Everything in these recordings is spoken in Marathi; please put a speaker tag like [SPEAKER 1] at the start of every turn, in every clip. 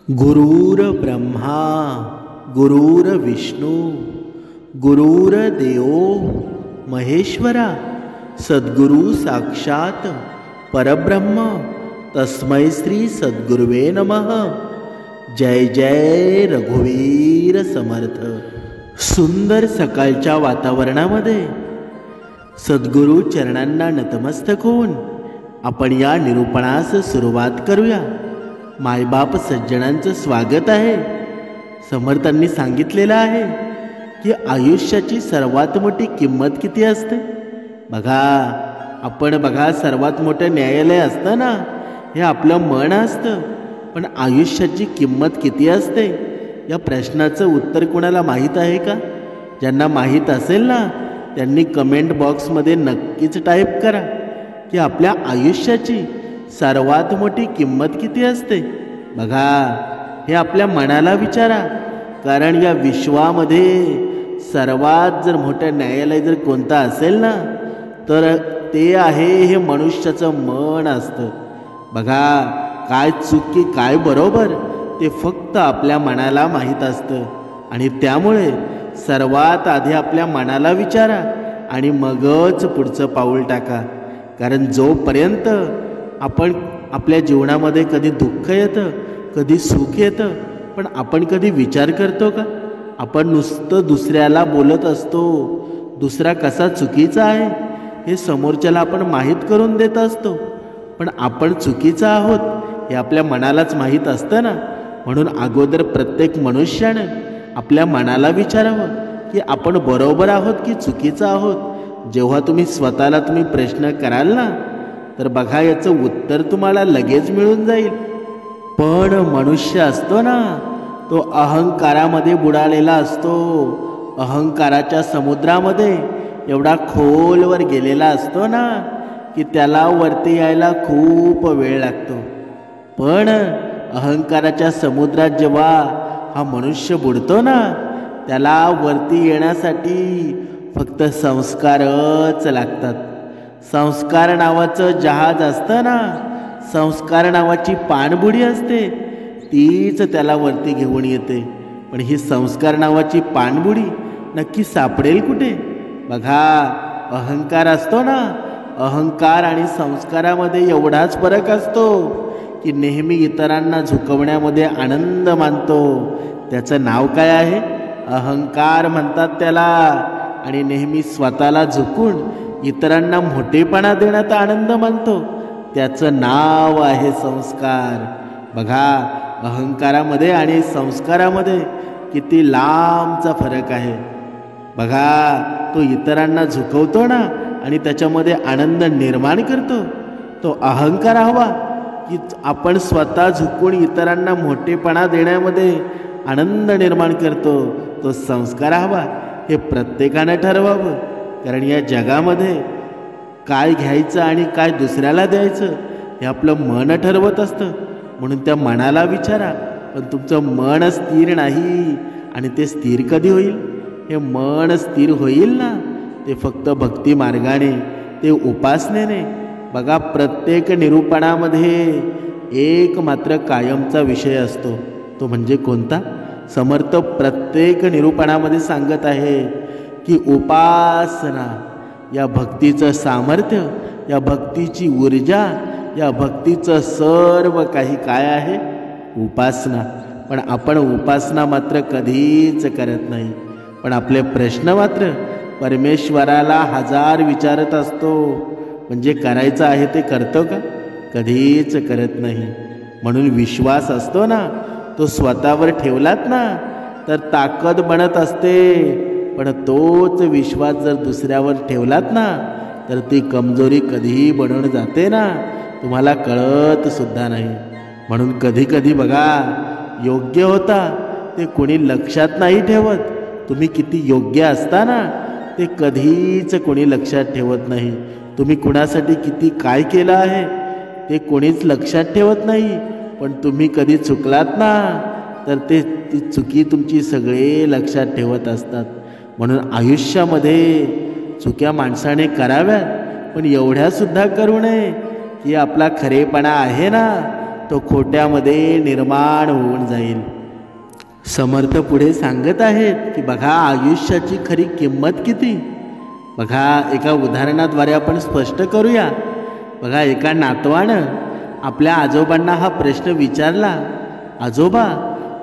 [SPEAKER 1] गुरुर्ब्रह्मा गुरुर्विष्णू गुरुर्देवो महेश्वरा सद्गुरु साक्षात परब्रह्म तस्मै श्री सद्गुरुवे नमः। जय जय रघुवीर समर्थ। सुंदर सकाळच्या वातावरणामध्ये सद्गुरु चरणांना नतमस्तक होऊन आपण या निरूपणास सुरुवात करूया। मायबाप सज्जनांचं स्वागत आहे। समर्थांनी सांगितलेलं आहे की आयुष्याची सर्वात मोठी किंमत किती असते। बघा सर्वात मोठं न्यायालय असतं ना, हे आपलं मन असतं। पण आयुष्याची किंमत किती असते या प्रश्नाचं उत्तर कोणाला माहीत आहे का? ज्यांना माहीत असेल ना, त्यांनी कमेंट बॉक्समध्ये नक्कीच टाईप करा की आपल्या आयुष्याची सर्वात मोठी किंमत किती असते। हे आपल्या मनाला विचारा, कारण या विश्वामध्ये सर्वात जर मोठं न्यायालय जर कोणतं असेल ना, तर ते आहे हे मनुष्याचं मन असतं। काय चुकी काय बरोबर ते फक्त आपल्या मनाला माहीत असतं। आणि त्यामुळे सर्वात आधी आपल्या मनाला विचारा आणि मगच पुढचं पाऊल टाका। कारण जोपर्यंत आपण आपल्या जीवनामध्ये कधी दुःख येतं, कधी सुख येतं, पण आपण कधी विचार करतो का? आपण नुसतं दुसऱ्याला बोलत असतो, दुसरा कसा चुकीचा आहे हे समोरच्याला आपण माहीत करून देत असतो, पण आपण चुकीचा आहोत हे आपल्या मनालाच माहीत असतं ना। म्हणून अगोदर प्रत्येक मनुष्याने आपल्या मनाला विचारावं की आपण बरोबर आहोत की चुकीचं आहोत। जेव्हा तुम्ही स्वतःला प्रश्न कराल ना, तर याचं उत्तर तुम्हाला लगेच मिळून जाईल। पण मनुष्य असतो ना, तो अहंकारामध्ये बुडालेला असतो। अहंकाराच्या समुद्रामध्ये एवढा खोलवर गेलेला असतो ना की त्याला वरती यायला खूप वेळ लागतो। पण अहंकाराच्या समुद्रात जेव्हा हा मनुष्य बुडतो ना, त्याला वरती येण्यासाठी फक्त संस्कारच लागतात। संस्कार नावाचं जहाज असतं ना, संस्कार नावाची पाणबुडी असते, तीच त्याला वरती घेऊन येते। पण ही संस्कार नावाची पाणबुडी नक्की सापडेल कुठे? अहंकार असतो ना, अहंकार आणि संस्कारामध्ये एवढाच फरक असतो की नेहमी इतरांना झुकवण्यामध्ये आनंद मानतो। त्याचं नाव काय आहे? अहंकार म्हणतात त्याला। आणि नेहमी स्वतःला झुकून इतरांना मोठेपणा देण्यात आनंद मानतो, त्याचं नाव आहे संस्कार। अहंकारामध्ये आणि संस्कारामध्ये किती लांबचा फरक आहे। तो इतरांना झुकवतो ना आणि त्याच्यामध्ये आनंद निर्माण करतो, तो अहंकार हवा की आपण स्वतः झुकून इतरांना मोठेपणा देण्यामध्ये आनंद निर्माण करतो, तो संस्कार हवा। हे प्रत्येकानं ठरवावं, कारण या जगामध्ये काय घ्यायचं आणि काय दुसऱ्याला द्यायचं हे आपलं मन ठरवत असतं। म्हणून त्या मनाला विचारा, पण तुमचं मन स्थिर नाही। आणि ते स्थिर कधी होईल? हे मन स्थिर होईल ना, ते फक्त भक्ती मार्गाने, ते उपासनेने। प्रत्येक निरूपणामध्ये एक मात्र कायमचा विषय असतो, तो म्हणजे कोणता? समर्थ प्रत्येक निरूपणामध्ये सांगत आहे की उपासना, या भक्तीचं सामर्थ्य, या भक्तीची ऊर्जा, या भक्तीचं सर्व काही काय आहे? उपासना। पण आपण उपासना मात्र कधीच करत नाही। पण आपले प्रश्न मात्र परमेश्वराला हजार विचारत असतो, म्हणजे करायचं आहे ते करतो का? कधीच करत नाही। म्हणून विश्वास असतो ना, तो स्वतःवर ठेवलात ना तर ताकद बनत असते, पण तोच विश्वास जर दुसऱ्यावर ठेवलात ना तर ती कमजोरी कधीही बनून जाते ना, तुम्हाला कळत सुद्धा नाही। म्हणून कधी योग्य होता ते कोणी लक्षात नाही ठेवत। तुम्ही किती योग्य असता ना, ते कधीच कोणी लक्षात ठेवत नाही। तुम्ही कुणासाठी किती काय केलं आहे ते कोणीच लक्षात ठेवत नाही। पण तुम्ही कधी चुकलात ना, तर ती चुकी तुमची सगळे लक्षात ठेवत असतात। म्हणून आयुष्यामध्ये चुक्या माणसाने कराव्यात, पण एवढ्यासुद्धा करू नये की आपला खरेपणा आहे ना तो खोट्यामध्ये निर्माण होऊन जाईल. समर्थ पुढे सांगत आहेत की बघा आयुष्याची खरी किंमत किती. बघा एका उदाहरणाद्वारे आपण स्पष्ट करूया. बघा एका नातवानं आपल्या आजोबांना हा प्रश्न विचारला, आजोबा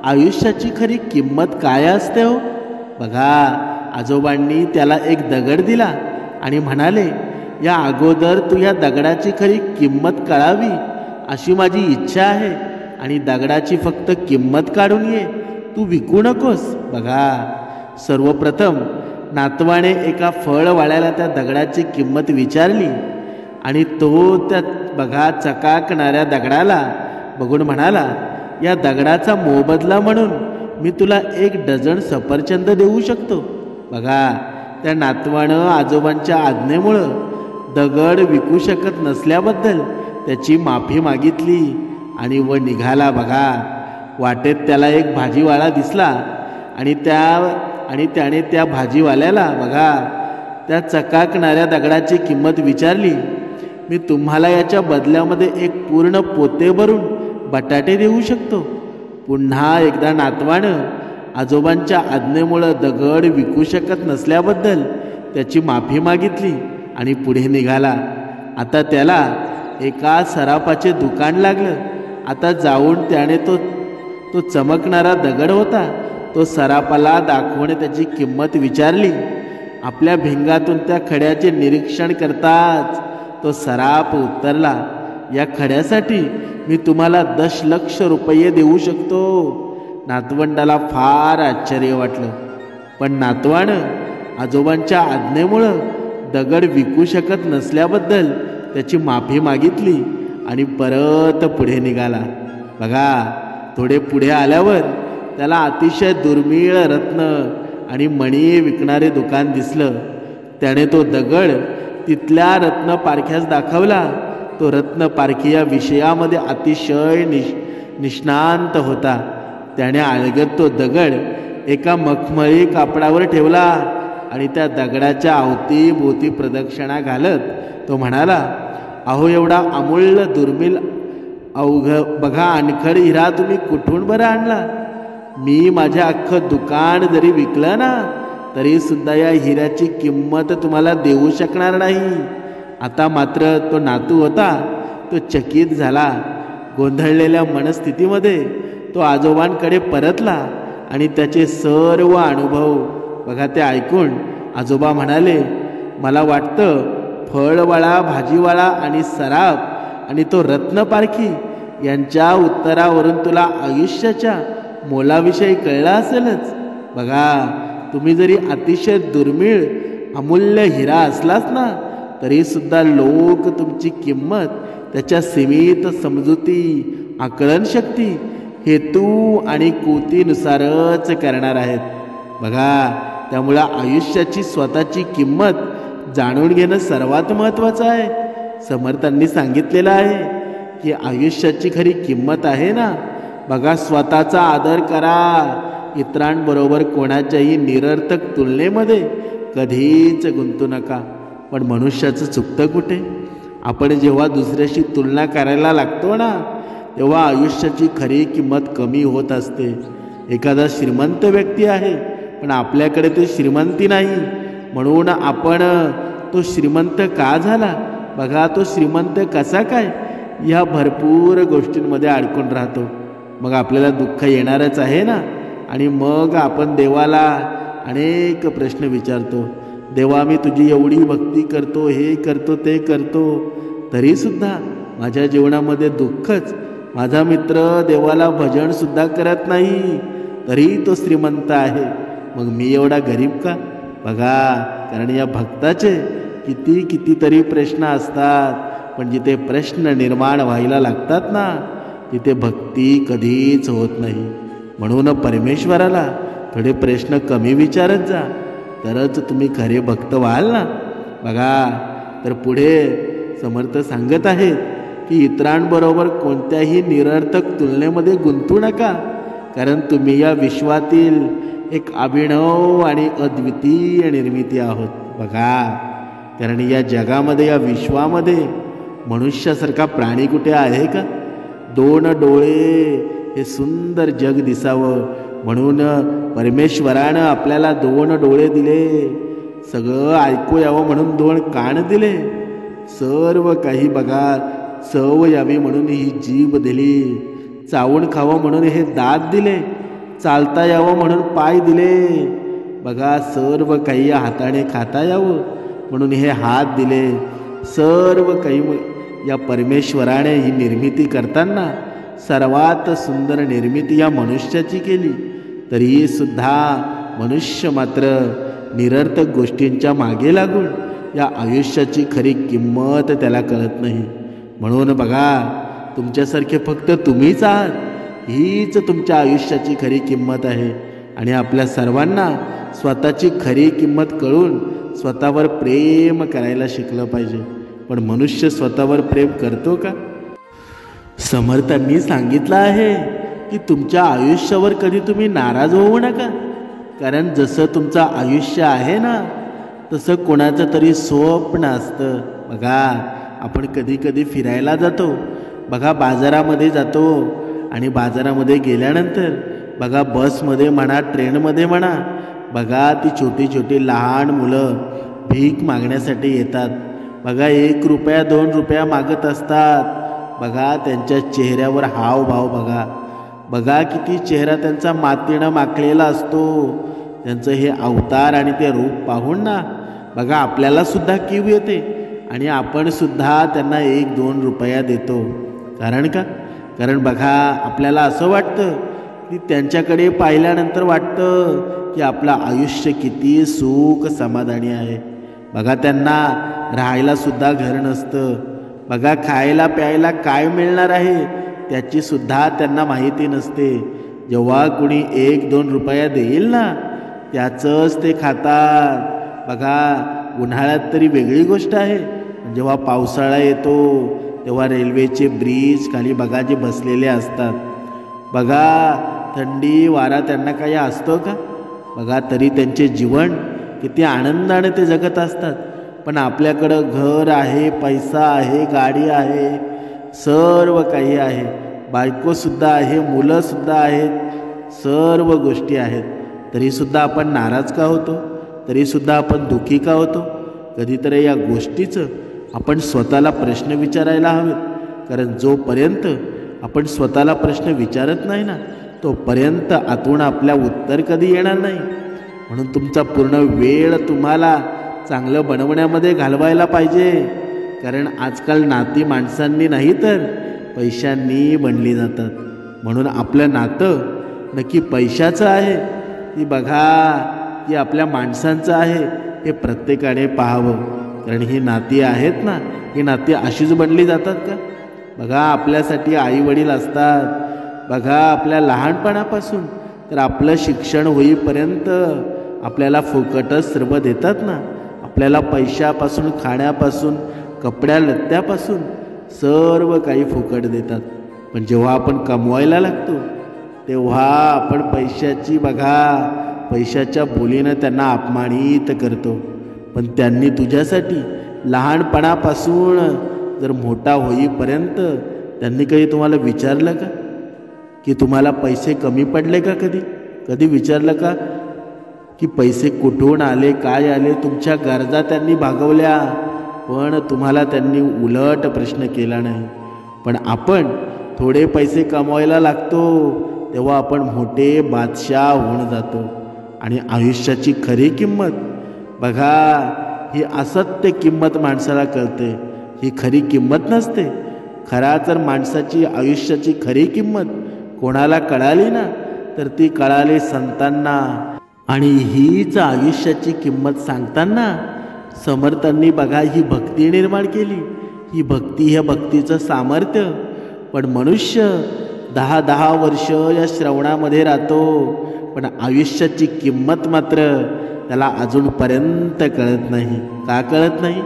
[SPEAKER 1] आयुष्याची खरी किंमत काय असते हो. बघा आजोबांनी त्याला एक दगड दिला आणि म्हणाले, या अगोदर तू या दगडाची खरी किंमत कळावी अशी माझी इच्छा आहे आणि दगडाची फक्त किंमत काढून ये, तू विकू नकोस. बघा सर्वप्रथम नातवाने एका फळवाल्याला त्या दगडाची किंमत विचारली आणि तो त्या बघा चकाकणाऱ्या दगडाला बघून म्हणाला, या दगडाचा मोबदला म्हणून मी तुला 1 डझन सफरचंद देऊ शकतो. बघा त्या नातवानं आजोबांच्या आज्ञेमुळं दगड विकू शकत नसल्याबद्दल त्याची माफी मागितली आणि व निघाला. बघा वाटेत त्याला एक भाजीवाला दिसला आणि त्याने त्या भाजीवाल्याला बघा त्या चकाकणाऱ्या दगडाची किंमत विचारली. मी तुम्हाला याच्या बदल्यामध्ये एक पूर्ण पोते भरून बटाटे देऊ शकतो. पुन्हा एकदा नातवानं आजोबांच्या आज्ञेमुळं दगड विकू शकत नसल्याबद्दल त्याची माफी मागितली आणि पुढे निघाला. आता त्याला एका सराफाचे दुकान लागलं. आता जाऊन त्याने तो चमकणारा दगड होता तो सराफाला दाखवून त्याची किंमत विचारली. आपल्या भिंगातून त्या खड्याचे निरीक्षण करताच तो सराफ उत्तरला, या खड्यासाठी मी तुम्हाला 10 लाख रुपये देऊ शकतो. नातवंडाला फार आश्चर्य वाटलं, पण नातवानं आजोबांच्या आज्ञेमुळं दगड विकू शकत नसल्याबद्दल त्याची माफी मागितली आणि परत पुढे निघाला. बघा थोडे पुढे आल्यावर त्याला अतिशय दुर्मिळ रत्न आणि मणी विकणारे दुकान दिसलं. त्याने तो दगड तिथल्या रत्न पारख्यास दाखवला. तो रत्न पारखी या विषयामध्ये अतिशय निष्णांत होता. त्याने अलगद तो दगड एका मखमली कापडावर ठेवला आणि त्या दगडाच्या अवतीभोवती प्रदक्षिणा घालत तो म्हणाला, अहो एवढा अमूल्य दुर्मिळ बघा अनखड हिरा तुम्ही कुठून बरं आणला. मी माझे अख्खं दुकान जरी विकलं ना तरी सुद्धा या हिऱ्याची किंमत तुम्हाला देऊ शकणार नाही. आता मात्र तो नातू होता तो चकित झाला. गोंधळलेल्या मनस्थितीमध्ये तो आजोबांकडे परतला आणि त्याचे सर्व अनुभव बघा ते ऐकून आजोबा म्हणाले, मला वाटतं फळवाळा, भाजीवाळा आणि सराफ आणि तो रत्नपारखी यांच्या उत्तरावरून तुला आयुष्याच्या मोलाविषयी कळला असेलच. बघा तुम्ही जरी अतिशय दुर्मिळ अमूल्य हिरा असलाच ना तरी सुद्धा लोक तुमची किंमत त्याच्या सीमित समजुती, आकलनशक्ती, हेतू आणि कृतीनुसारच करणार आहेत. बघा त्यामुळं आयुष्याची स्वतःची किंमत जाणून घेणं सर्वात महत्त्वाचं आहे. समर्थांनी सांगितलेलं आहे की आयुष्याची खरी किंमत आहे ना बघा स्वतःचा आदर करा. इतरांबरोबर कोणाच्याही निरर्थक तुलनेमध्ये कधीच गुंतू नका. पण मनुष्याचं चुकतं कुठे, आपण जेव्हा दुसऱ्याशी तुलना करायला लागतो ना तेव्हा आयुष्याची खरी किंमत कमी होत असते. एखादा श्रीमंत व्यक्ती आहे पण आपल्याकडे ते श्रीमंती नाही म्हणून आपण तो श्रीमंत का झाला, बघा तो श्रीमंत कसा काय, ह्या भरपूर गोष्टींमध्ये अडकून राहतो. मग आपल्याला दुःख येणारच आहे ना. आणि मग आपण देवाला अनेक प्रश्न विचारतो, देवा मी तुझी एवढी भक्ती करतो, हे करतो, ते करतो, तरीसुद्धा माझ्या जीवनामध्ये दुःखच. माझा मित्र देवाला भजनसुद्धा करत नाही तरी तो श्रीमंत आहे, मग मी एवढा गरीब का. बघा कारण या भक्ताचे कितीतरी प्रश्न असतात, पण जिथे प्रश्न निर्माण व्हायला लागतात ना तिथे भक्ती कधीच होत नाही. म्हणून परमेश्वराला थोडे प्रश्न कमी विचारत जा तरच तुम्ही खरे भक्त व्हाल ना. बघा तर पुढे समर्थ सांगत आहेत की इतरांबरोबर कोणत्याही निरर्थक तुलनेमध्ये गुंतू नका, कारण तुम्ही या विश्वातील एक अभिनव आणि अद्वितीय निर्मिती आहोत. बघा कारण या जगामध्ये, या विश्वामध्ये मनुष्यासारखा प्राणी कुठे आहे का. 2 डोळे हे सुंदर जग दिसावं म्हणून परमेश्वरानं आपल्याला 2 डोळे दिले, सगळं ऐकू यावं म्हणून 2 कान दिले, सर्व काही बघा चव यावी म्हणून ही जीभ दिली, चावून खावं म्हणून हे दात दिले, चालता यावं म्हणून पाय दिले, बघा सर्व काही हाताने खाता यावं म्हणून हे हात दिले. सर्व काही या परमेश्वराने ही निर्मिती करताना सर्वात सुंदर निर्मिती या मनुष्याची केली, तरी सुद्धा मनुष्य मात्र निरर्थक गोष्टींच्या मागे लागून या आयुष्याची खरी किंमत त्याला कळत नाही. म्हणून बघा, तुमच्यासारखे फक्त तुम्हीच आहात, हीच तुमच्या आयुष्याची खरी किंमत आहे. आणि आपल्या सर्वांना स्वतःची खरी किंमत कळून स्वतःवर प्रेम करायला शिकलं पाहिजे. पण मनुष्य स्वतःवर प्रेम करतो का? समर्थांनी सांगितलं आहे की तुमच्या आयुष्यावर कधी तुम्ही नाराज होऊ नका, कारण जसं तुमचं आयुष्य आहे ना तसं कोणाचं तरी स्वप्न असतं. बघा, आपण कधी कधी फिरायला जातो, बघा बाजारामध्ये जातो आणि बाजारामध्ये गेल्यानंतर बघा बसमध्ये म्हणा ट्रेनमध्ये म्हणा, बघा ती छोटी छोटी लहान मुलं भीक मागण्यासाठी येतात. बघा 1 रुपया 2 रुपया मागत असतात. बघा त्यांच्या चेहऱ्यावर हावभाव बघा, बघा किती चेहरा त्यांचा मातीनं माखलेला असतो. त्यांचं हे अवतार आणि ते रूप पाहून ना बघा आपल्याला सुद्धा कीव येते आणि आपण सुद्धा त्यांना 1-2 रुपया देतो. कारण का? कारण बघा आपल्याला असं वाटतं की त्यांच्याकडे पाहिल्यानंतर वाटतं की आपलं आयुष्य किती सुख समाधानी आहे. बघा त्यांना राहायला सुद्धा घर नसतं, बघा खायला प्यायला काय मिळणार आहे त्याची सुद्धा त्यांना माहिती नसते. जेव्हा कुणी 1-2 रुपया देईल ना त्याचंच ते खातात. बघा उन्हाळ्यात तरी वेगळी गोष्ट आहे, जेव्हा पावसाळा येतो तेव्हा रेल्वेचे ब्रिज खाली बघा जे बसलेले असतात, बघा थंडी वारा त्यांना काही असतो का? बघा तरी त्यांचे जीवन किती आनंदाने ते जगत असतात. पण आपल्याकडं घर आहे, पैसा आहे, गाडी आहे, सर्व काही आहे, बायकोसुद्धा आहे, मुलंसुद्धा आहेत, सर्व गोष्टी आहेत, तरीसुद्धा आपण नाराज का होतो? तरीसुद्धा आपण दुःखी का होतो? कधीतरी या गोष्टीचं आपण स्वतःला प्रश्न विचारायला हवेत. कारण जोपर्यंत आपण स्वतःला प्रश्न विचारत नाही ना तोपर्यंत आतून आपल्या उत्तर कधी येणार नाही. म्हणून तुमचा पूर्ण वेळ तुम्हाला चांगलं बनवण्यामध्ये घालवायला पाहिजे. कारण आजकाल नाती माणसांनी नाही तर पैशांनी बनली जातात. म्हणून आपलं नातं नक्की पैशाचं आहे की बघा की आपल्या माणसांचं आहे हे प्रत्येकाने पाहावं. कारण ही नाती आहेत ना, ही नाती अशीच बनली जातात का? बघा आपल्यासाठी आईवडील असतात, बघा आपल्या लहानपणापासून तर आपलं शिक्षण होईपर्यंत आपल्याला फुकटच सर्व देतात ना. आपल्याला पैशापासून, खाण्यापासून, कपड्या लत्त्यापासून सर्व काही फुकट देतात. पण जेव्हा आपण कमवायला लागतो तेव्हा आपण पैशाची बघा पैशाच्या बोलीनं त्यांना अपमानित करतो. पण त्यांनी तुझ्यासाठी लहानपणापासून जर मोठा होईपर्यंत त्यांनी काही तुम्हाला विचारलं का की तुम्हाला पैसे कमी पडले का? कधी विचारलं का की पैसे कुठून आले, काय आले? तुमच्या गरजा त्यांनी भागवल्या, पण तुम्हाला त्यांनी उलट प्रश्न केला नाही. पण आपण थोडे पैसे कमवायला लागतो तेव्हा आपण मोठे बादशाह होऊन जातो. आणि आयुष्याची खरी किंमत बघा ही असत्य किंमत माणसाला कळते, ही खरी किंमत नसते. खरा जर माणसाची आयुष्याची खरी किंमत कोणाला कळाली ना तर ती कळाली संतांना. आणि हीच आयुष्याची किंमत सांगताना समर्थांनी बघा ही भक्ती निर्माण केली. ही भक्ती, ह्या भक्तीचं सामर्थ्य. पण मनुष्य 10-10 वर्ष या श्रवणामध्ये राहतो, पण आयुष्याची किंमत मात्र त्याला अजूनपर्यंत कळत नाही. का कळत नाही?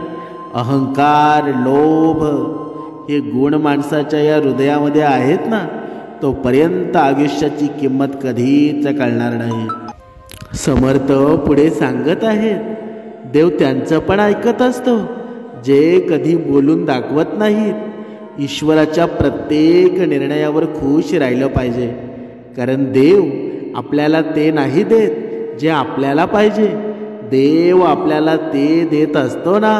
[SPEAKER 1] अहंकार, लोभ हे गुण माणसाच्या या हृदयामध्ये आहेत ना तोपर्यंत आयुष्याची किंमत कधीच कळणार नाही. समर्थ पुढे सांगत आहेत, देव त्यांचं पण ऐकत असतो जे कधी बोलून दाखवत नाहीत. ईश्वराच्या प्रत्येक निर्णयावर खुश राहिलं पाहिजे. कारण देव आपल्याला ते नाही देत जे आपल्याला पाहिजे. देव आपल्याला ते देत असतो ना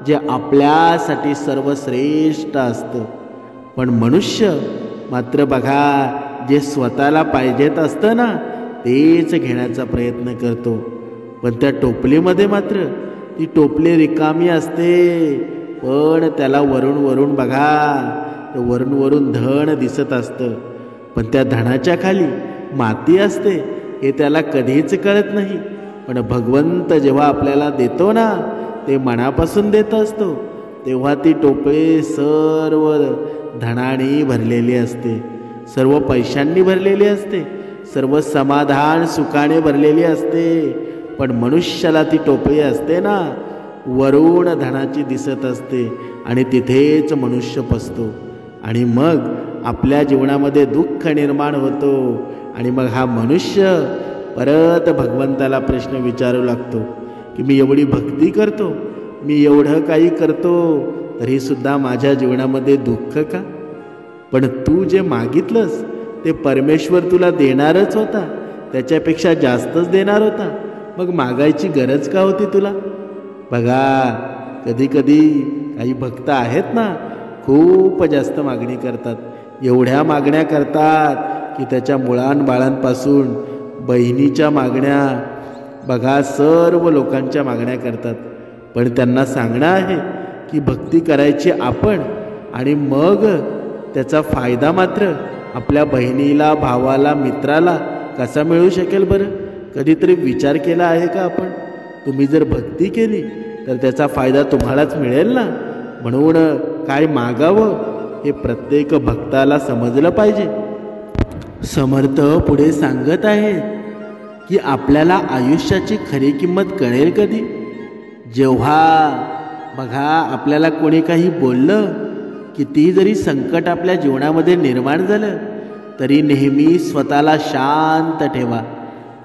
[SPEAKER 1] जे आपल्यासाठी सर्वश्रेष्ठ असतं. पण मनुष्य मात्र बघा, जे स्वतःला पाहिजेत असतं ना तेच घेण्याचा प्रयत्न करतो. पण त्या टोपलीमध्ये मात्र ती टोपली रिकामी असते, पण त्याला वरून वरून बघा, वरून वरून धन दिसत असतं. पण त्या धनाच्या खाली माती असते हे त्याला कधीच कळत नाही. पण भगवंत जेव्हा आपल्याला देतो ना ते मनापासून देत असतो, तेव्हा ती टोपली सर्व धनाने भरलेली असते, सर्व पैशांनी भरलेली असते, सर्व समाधान सुखाने भरलेली असते. पण मनुष्याला ती टोपली असते ना वरून धनाची दिसत असते आणि तिथेच मनुष्य फसतो. आणि मग आपल्या जीवनामध्ये दुःख निर्माण होतो. आणि मग हा मनुष्य परत भगवंताला प्रश्न विचारू लागतो की मी एवढी भक्ती करतो, मी एवढं काही करतो, तरीसुद्धा माझ्या जीवनामध्ये दुःख का? पण तू जे मागितलंस ते परमेश्वर तुला देणारच होता, त्याच्यापेक्षा जास्तच देणार होता. मग मागायची गरज का होती तुला? बघा, कधी कधी काही भक्त आहेत ना खूप जास्त मागणी करतात. एवढ्या मागण्या करतात की त्याच्या मुळांबाळांपासून बहिणीच्या मागण्या, बघा सर्व लोकांच्या मागण्या करतात. पण त्यांना सांगणं आहे की भक्ती करायची आपण, आणि मग त्याचा फायदा मात्र आपल्या बहिणीला, भावाला, मित्राला कसा मिळू शकेल बरं? कधीतरी विचार केला आहे का आपण? तुम्ही जर भक्ती केली तर त्याचा फायदा तुम्हालाच मिळेल ना. म्हणून काय मागावं हे प्रत्येक भक्ताला समजलं पाहिजे. समर्थ पुढे सांगत आहेत की आपल्याला आयुष्याची खरी किंमत कळेल कधी? जेव्हा बघा आपल्याला कोणी काही बोललं, किती जरी संकट आपल्या जीवनामध्ये निर्माण झालं तरी नेहमी स्वतःला शांत ठेवा.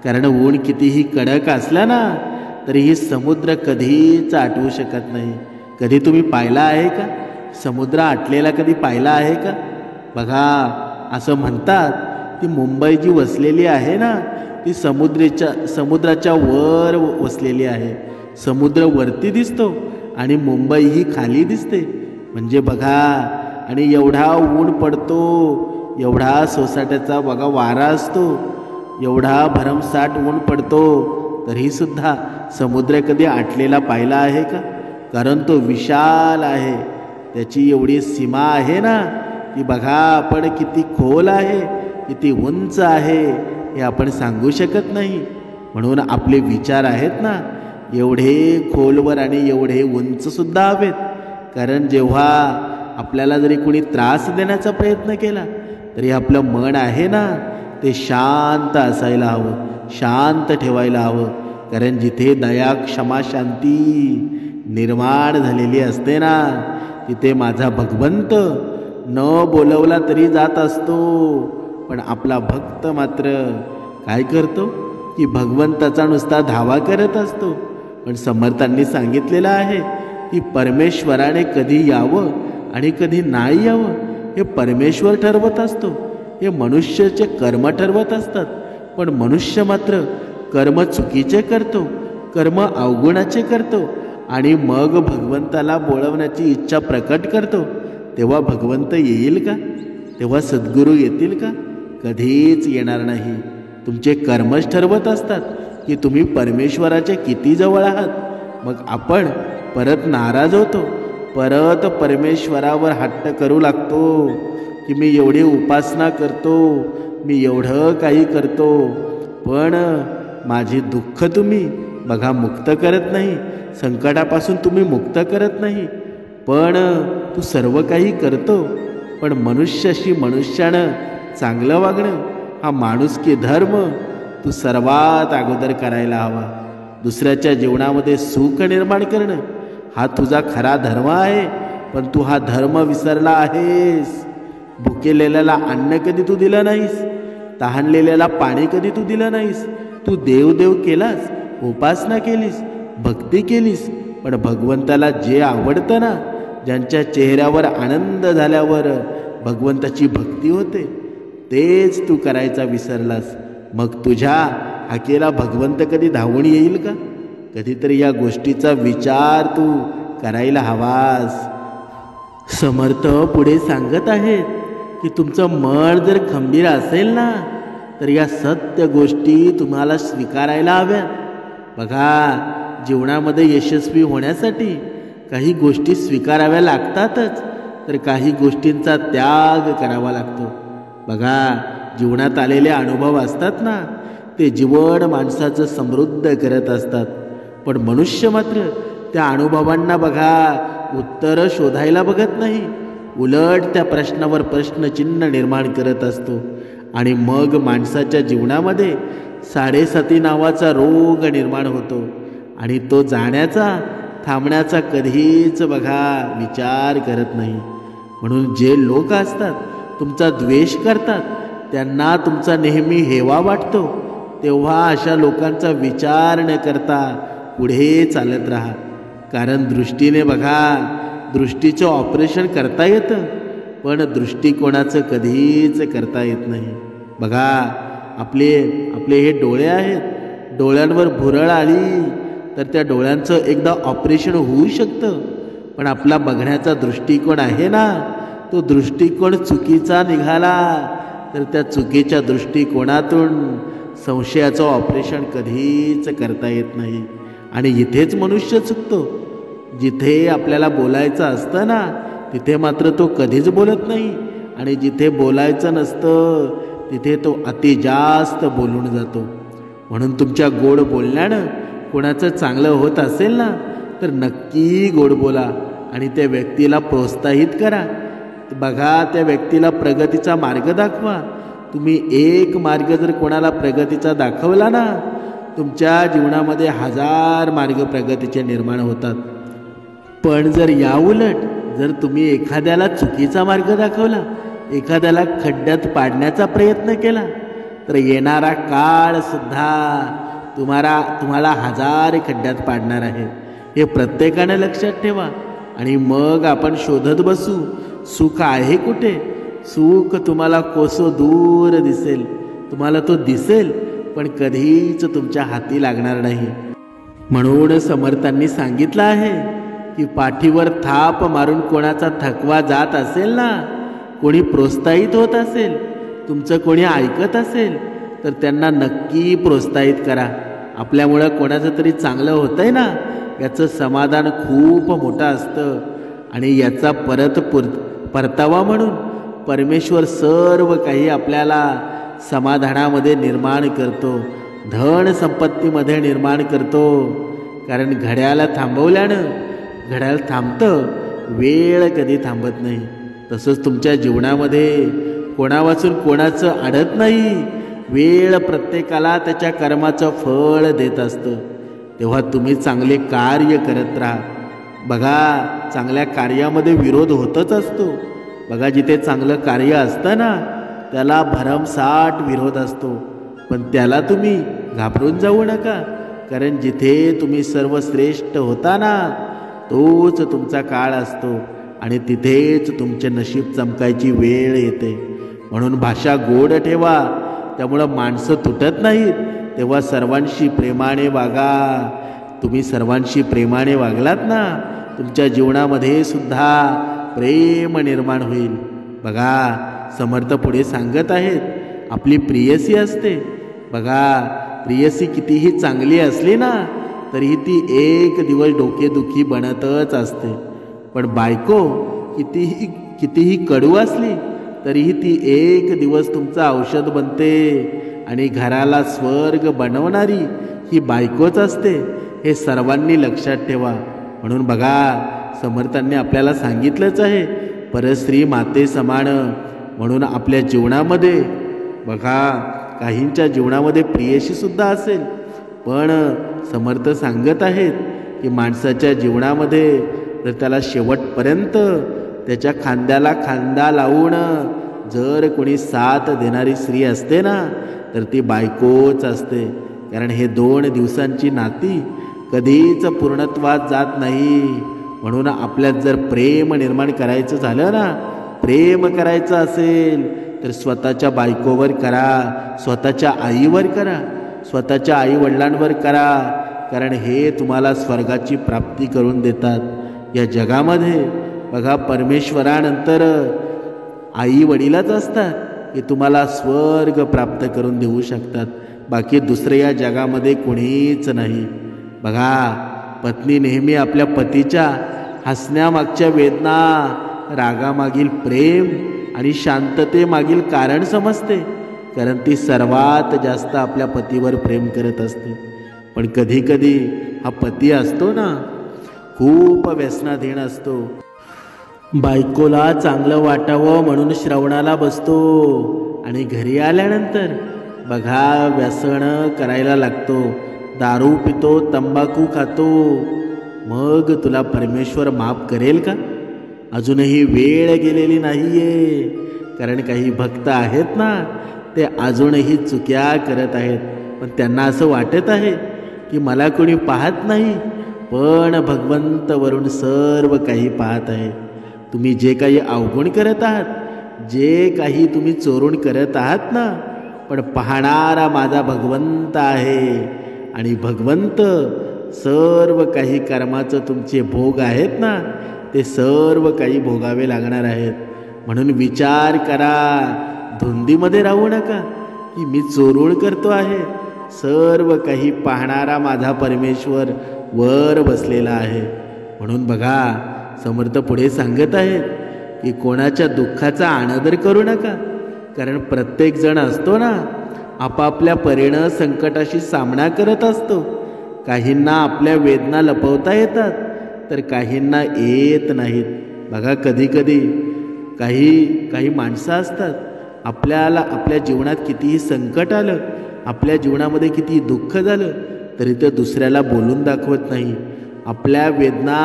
[SPEAKER 1] कारण ऊन कितीही कडक असला ना तरीही समुद्र कधीच आटवू शकत नाही. कधी तुम्ही पाहिला आहे का? समुद्र आटलेला कधी पाहिला आहे का? बघा, असं म्हणतात ती मुंबई जी वसलेली आहे ना ती समुद्राच्या वर वसलेली आहे. समुद्र वरती दिसतो आणि मुंबई ही खाली दिसते. म्हणजे बघा, आणि एवढा ऊन पडतो, एवढा सोसाट्याचा बघा वारा असतो, एवढा भरमसाठ ऊन पडतो, तरीसुद्धा समुद्र कधी आटलेला पाहिला आहे का? कारण तो विशाल आहे, त्याची एवढी सीमा आहे ना की बघा आपण किती खोल आहे, किती उंच आहे हे आपण सांगू शकत नाही. म्हणून आपले विचार आहेत ना एवढे खोलवर आणि एवढे उंचसुद्धा हवेत. कारण जेव्हा आपल्याला जरी कोणी त्रास देण्याचा प्रयत्न केला तरी आपलं मन आहे ना ते शांत असायला हवं, शांत ठेवायला हवं. कारण जिथे दया, क्षमा, शांती निर्माण झालेली असते ना तिथे माझा भगवंत न बोलवला तरी जात असतो. पण आपला भक्त मात्र काय करतो की भगवंताचा नुसता धावा करत असतो. पण समर्थांनी सांगितलेलं आहे की परमेश्वराने कधी यावं आणि कधी नाही यावं हे परमेश्वर ठरवत असतो, हे मनुष्याचे कर्म ठरवत असतात. पण मनुष्य मात्र कर्म चुकीचे करतो, कर्म अवगुणाचे करतो आणि मग भगवंताला बोलवण्याची इच्छा प्रकट करतो. तेव्हा भगवंत येईल का? तेव्हा सद्गुरू येतील का? कधीच येणार नाही. तुमचे कर्मच ठरवत असतात की तुम्ही परमेश्वराचे किती जवळ आहात. मग आपण परत नाराज होतो, परत परमेश्वरावर हट्ट करू लागतो की मी एवढी उपासना करतो, मी एवढं काही करतो, पण माझी दुःख तुम्ही बघा मुक्त करत नाही, संकटापासून तुम्ही मुक्त करत नाही. पण तू सर्व काही करतो, पण मनुष्याशी मनुष्यानं चांगलं वागणं हा माणुसकी धर्म तू सर्वात अगोदर करायला हवा. दुसऱ्याच्या जीवनामध्ये सुख निर्माण करणं हा तुझा खरा धर्म आहे. पण तू हा धर्म विसरला आहेस. भुकेलेल्याला अन्न कधी तू दिलं नाहीस, तहानलेल्याला पाणी कधी तू दिलं नाहीस. तू देव केलास, उपासना केलीस, भक्ती केलीस, पण भगवंताला जे आवडतं ना ज्यांच्या चेहऱ्यावर आनंद झाल्यावर भगवंताची भक्ती होते, तेच तू करायचा विसरलास. मग तुझ्या हाकेला भगवंत कधी धावून येईल का? कधीतरी या गोष्टीचा विचार तू करायला हवास. समर्थ पुढे सांगत आहेत की तुमचं मन जर खंबीर असेल ना, तर या सत्य गोष्टी तुम्हाला स्वीकारायला हव्यात. बघा, जीवनामध्ये यशस्वी होण्यासाठी काही गोष्टी स्वीकाराव्या लागतातच, तर काही गोष्टींचा त्याग करावा लागतो. बघा, जीवनात आलेले अनुभव असतात ना, ते जीवन माणसाचं समृद्ध करत असतात. पण मनुष्य मात्र त्या अनुभवांना बघा उत्तरं शोधायला बघत नाही, उलट त्या प्रश्नावर प्रश्नचिन्ह निर्माण करत असतो. आणि मग माणसाच्या जीवनामध्ये 7.5 नावाचा रोग निर्माण होतो आणि तो जाण्याचा थांबण्याचा कधीच बघा विचार करत नाही. म्हणून जे लोक असतात तुमचा द्वेष करतात, त्यांना तुमचा नेहमी हेवा वाटतो, तेव्हा अशा लोकांचा विचार न करता पुढे चालत राहा. कारण दृष्टीने बघा, दृष्टीचं ऑपरेशन करता येतं, पण दृष्टिकोनाचं कधीच करता येत नाही. बघा, आपले हे डोळे आहेत, डोळ्यांवर भुरळ आली तर त्या डोळ्यांचं एकदा ऑपरेशन होऊ शकतं. पण आपला बघण्याचा दृष्टिकोन आहे ना, तो दृष्टिकोन चुकीचा निघाला तर त्या चुकीच्या दृष्टिकोनातून संशयाचं ऑपरेशन कधीच करता येत नाही. आणि इथेच मनुष्य चुकतो. जिथे आपल्याला बोलायचं असतं ना, तिथे मात्र तो कधीच बोलत नाही, आणि जिथे बोलायचं नसतं तिथे तो अति जास्त बोलून जातो. म्हणून तुमच्या गोड बोलण्यानं कोणाचं चांगलं होत असेल ना, तर नक्की गोड बोला आणि त्या व्यक्तीला प्रोत्साहित करा. बघा, त्या व्यक्तीला प्रगतीचा मार्ग दाखवा. तुम्ही एक मार्ग जर कोणाला प्रगतीचा दाखवला ना, तुमच्या जीवनामध्ये 1000 मार्ग प्रगतीचे निर्माण होतात. पण जर याउलट जर तुम्ही एखाद्याला चुकीचा मार्ग दाखवला, एखाद्याला खड्ड्यात पाडण्याचा प्रयत्न केला, तर येणारा काळ सुद्धा तुम्हाला 1000 खड्ड्यात पाडणार आहे. हे प्रत्येकाने लक्षात ठेवा. आणि मग आपण शोधत बसू सुख आहे कुठे. सुख तुम्हाला कोसो दूर दिसेल, तुम्हाला तो दिसेल पण कधीच तुमच्या हाती लागणार नाही. म्हणून समर्थांनी सांगितलं आहे की पाठीवर थाप मारून कोणाचा थकवा जात असेल ना, कोणी प्रोत्साहित होत असेल, तुमचं कोणी ऐकत असेल, तर त्यांना नक्की प्रोत्साहित करा. आपल्यामुळं कोणाचं तरी चांगलं होतंय ना, याचं समाधान खूप मोठं असतं. आणि याचा परतावा म्हणून परमेश्वर सर्व काही आपल्याला समाधानामध्ये निर्माण करतो, धन संपत्तीमध्ये निर्माण करतो. कारण घड्याला थांबवल्यानं घड्याळ थांबतं, वेळ कधी थांबत नाही. तसंच तुमच्या जीवनामध्ये कोणावाचून कोणाचं अडत नाही. वेळ प्रत्येकाला त्याच्या कर्माचं फळ देत असतं. तेव्हा तुम्ही चांगले कार्य करत राहा. बघा, चांगल्या कार्यामध्ये विरोध होतच असतो. बघा, जिथे चांगलं कार्य असतं ना, त्याला भरमसाठ विरोध असतो. पण त्याला तुम्ही घाबरून जाऊ नका, कारण जिथे तुम्ही सर्वश्रेष्ठ होता ना, तोच तुमचा काळ असतो आणि तिथेच तुमचे नशीब चमकायची वेळ येते. म्हणून भाषा गोड ठेवा, त्यामुळं माणसं तुटत नाहीत. तेव्हा सर्वांशी प्रेमाने वागा. तुम्ही सर्वांशी प्रेमाने वागलात ना, तुमच्या जीवनामध्ये सुद्धा प्रेम निर्माण होईल. बघा, समर्थ पुढे सांगत आहेत, आपली प्रियसी असते. बघा, प्रियसी कितीही चांगली असली ना, तरीही ती एक दिवस डोकेदुखी बनतच असते. पण बायको कितीही कडू असली तरीही ती एक दिवस तुमचं औषध बनते. आणि घराला स्वर्ग बनवणारी ही बायकोच असते, हे सर्वांनी लक्षात ठेवा. म्हणून बघा, समर्थांनी आपल्याला सांगितलंच आहे, परस्त्री माते समान. म्हणून आपल्या जीवनामध्ये बघा, काहींच्या जीवनामध्ये प्रियशी सुद्धा असेल, पण समर्थ सांगत आहेत की माणसाच्या जीवनामध्ये जर त्याला शेवटपर्यंत त्याच्या खांद्याला खांदा लावून जर कोणी साथ देणारी स्त्री असते ना, तर ती बायकोच असते. कारण हे 2 दिवसांची नाती कधीच पूर्णत्वात जात नाही. म्हणून आपल्यात जर प्रेम निर्माण करायचं झालं ना, प्रेम करायचं असेल तर स्वतःच्या बायकोवर करा, स्वतःच्या आईवर करा, स्वतःच्या आईवडिलांवर करा, कारण हे तुम्हाला स्वर्गाची प्राप्ती करून देतात. या जगामध्ये बघा, परमेश्वरानंतर आई वडीलच असतात की तुम्हाला स्वर्ग प्राप्त करून देऊ शकतात. बाकी दुसरे या जगामध्ये कोणीच नाही. बघा, पत्नी नेहमी आपल्या पतीच्या हसण्यामागच्या वेदना, रागामागील प्रेम आणि शांततेमागील कारण समजते, कारण ती सर्वात जास्त आपल्या पतीवर प्रेम करत असते. पण कधी कधी हा पती असतो ना, खूप व्यसनाधीन असतो. बायकोला चांगलं वाटावं म्हणून श्रवणाला बसतो आणि घरी आल्यानंतर बघा व्यसन करायला लागतो, दारू पितो, तंबाखू खातो. मग तुला परमेश्वर माफ करेल का? अजूनही वेळ गेलेली नाहीये, कारण काही भक्त आहेत ना, ते अजूनही चुक्या करत आहेत. पण त्यांना असं वाटत आहे की मला कोणी पाहत नाही, पण भगवंत वरून सर्व काही पाहत आहे. तुम्ही जे काही अवगुण करत आहात, जे काही तुम्ही चोरून करत आहात ना, पण पाहणारा माझा भगवंत आहे. आणि भगवंत सर्व काही कर्माचं तुमचे भोग आहेत ना, ते सर्व काही भोगावे लागणार आहेत. म्हणून विचार करा, धुंदीमध्ये राहू नका की मी चोरून करतो आहे. सर्व काही पाहणारा माझा परमेश्वर वर बसलेला आहे. म्हणून बघा, समर्थ पुढे सांगत आहेत की कोणाच्या दुःखाचा अनादर करू नका, कारण प्रत्येक जण असतो ना, आपापल्या परीनं संकटाशी सामना करत असतो. काहींना आपल्या वेदना लपवता येतात तर काहींना येत नाहीत. बघा, कधी कधी काही माणसं असतात, आपल्या जीवनात कितीही संकट आलं, आपल्या जीवनामध्ये किती दुःख झालं, तरी ते दुसऱ्याला बोलून दाखवत नाही. आपल्या वेदना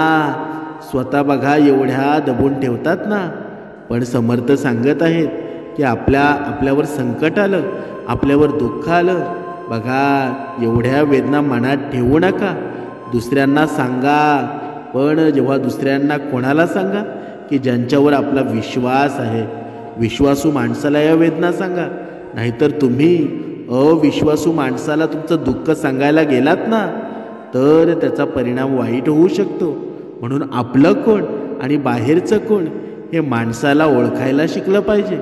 [SPEAKER 1] स्वतः बघा एवढ्या दबून ठेवतात ना. पण समर्थ सांगत आहेत की आपल्यावर संकट आलं, आपल्यावर दुःख आलं, बघा एवढ्या वेदना मनात ठेवू नका, दुसऱ्यांना सांगा. पण जेव्हा दुसऱ्यांना कोणाला सांगा की ज्यांच्यावर आपला विश्वास आहे. विश्वासू माणसाला या वेदना सांगा, नाहीतर तुम्ही अविश्वासू माणसाला तुमचं दुःख सांगायला गेलात ना, तर त्याचा परिणाम वाईट होऊ शकतो. म्हणून आपलं कोण आणि बाहेरचं कोण हे माणसाला ओळखायला शिकलं पाहिजे.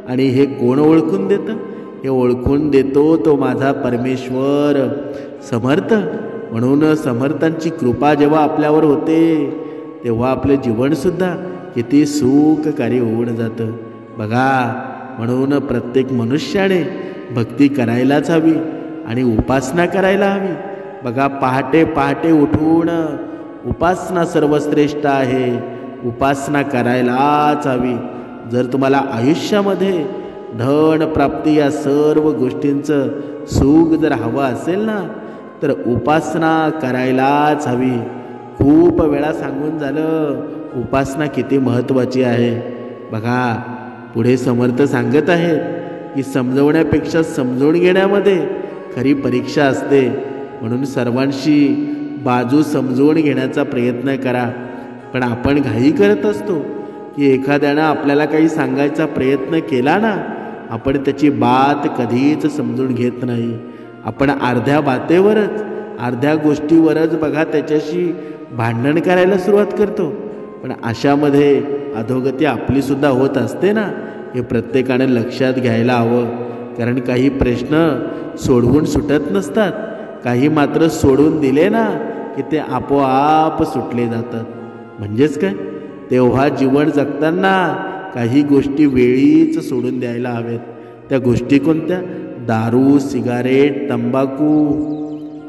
[SPEAKER 1] आणि हे कोण ओळखून देतं? हे ओळखून देतो तो माझा परमेश्वर समर्थ. म्हणून समर्थांची कृपा जेव्हा आपल्यावर होते, तेव्हा आपलं जीवनसुद्धा किती सुखकारी होऊन जातं. बघा, म्हणून प्रत्येक मनुष्याने भक्ती करायलाच हवी आणि उपासना करायला हवी. बघा, पहाटे पहाटे उठून उपासना सर्वश्रेष्ठ आहे, उपासना करायलाच हवी. जर तुम्हाला आयुष्यामध्ये धन प्राप्ती या सर्व गोष्टींचं सुख जर हवं असेल ना, तर उपासना करायलाच हवी. खूप वेळा सांगून झालं उपासना किती महत्त्वाची आहे. बघा, पुढे समर्थ सांगत आहेत की समजवण्यापेक्षा समजून घेण्यामध्ये खरी परीक्षा असते. म्हणून सर्वांशी बाजू समजून घेण्याचा प्रयत्न करा. पण आपण घाई करत असतो की एखाद्यानं आपल्याला काही सांगायचा प्रयत्न केला ना, आपण त्याची बात कधीच समजून घेत नाही. आपण अर्ध्या बातेवरच, अर्ध्या गोष्टीवरच बघा त्याच्याशी भांडण करायला सुरुवात करतो. पण अशामध्ये अधोगती आपलीसुद्धा होत असते ना, हे प्रत्येकाने लक्षात घ्यायला हवं. कारण काही प्रश्न सोडवून सुटत नसतात, काही मात्र सोडून दिले ना की ते आपोआप सुटले जातात. म्हणजेच काय, तेव्हा जीवन जगताना काही गोष्टी वेळीच सोडून द्यायला हवेत. त्या गोष्टी कोणत्या? दारू, सिगारेट, तंबाखू,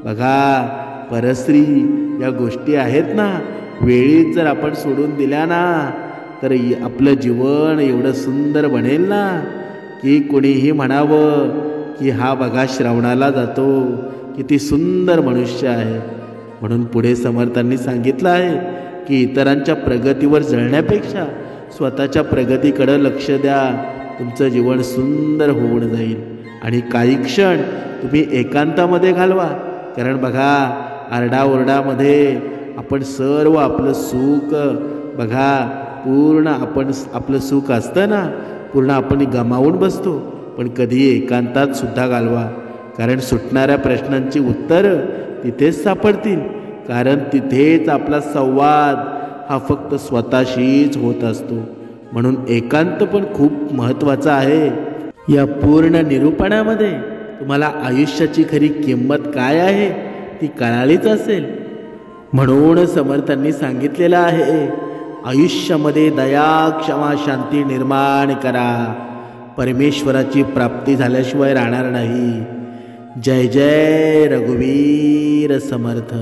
[SPEAKER 1] बघा परस्त्री या गोष्टी आहेत ना, वेळीच जर आपण सोडून दिल्या ना, तर आपलं जीवन एवढं सुंदर बनेल ना की कोणीही म्हणावं की हा बघा श्रवणाला जातो, किती सुंदर मनुष्य आहे. म्हणून पुढे समर्थांनी सांगितलं आहे की इतरांच्या प्रगतीवर जळण्यापेक्षा स्वतःच्या प्रगतीकडे लक्ष द्या, तुमचं जीवन सुंदर होऊन जाईल. आणि काही क्षण तुम्ही एकांतामध्ये घालवा, कारण बघा आरडाओरडामध्ये आपण सर्व आपलं सुख बघा, पूर्ण आपलं सुख असतं ना, पूर्ण आपण गमावून बसतो. पण कधी एकांतात सुद्धा घालवा, कारण सुटणाऱ्या प्रश्नांची उत्तरं तिथेच सापडतील. कारण तिथेच आपला संवाद हा फक्त स्वतःशीच होत असतो. म्हणून एकांत पण खूप महत्त्वाचा आहे. या पूर्ण निरूपणामध्ये तुम्हाला आयुष्याची खरी किंमत काय आहे ती कळालीच असेल. म्हणून समर्थांनी सांगितलेलं आहे, आयुष्यामध्ये दया, क्षमा, शांती निर्माण करा. परमेश्वराची प्राप्ती झाल्याशिवाय राहणार नाही. जय जय रघुवीर समर्थ.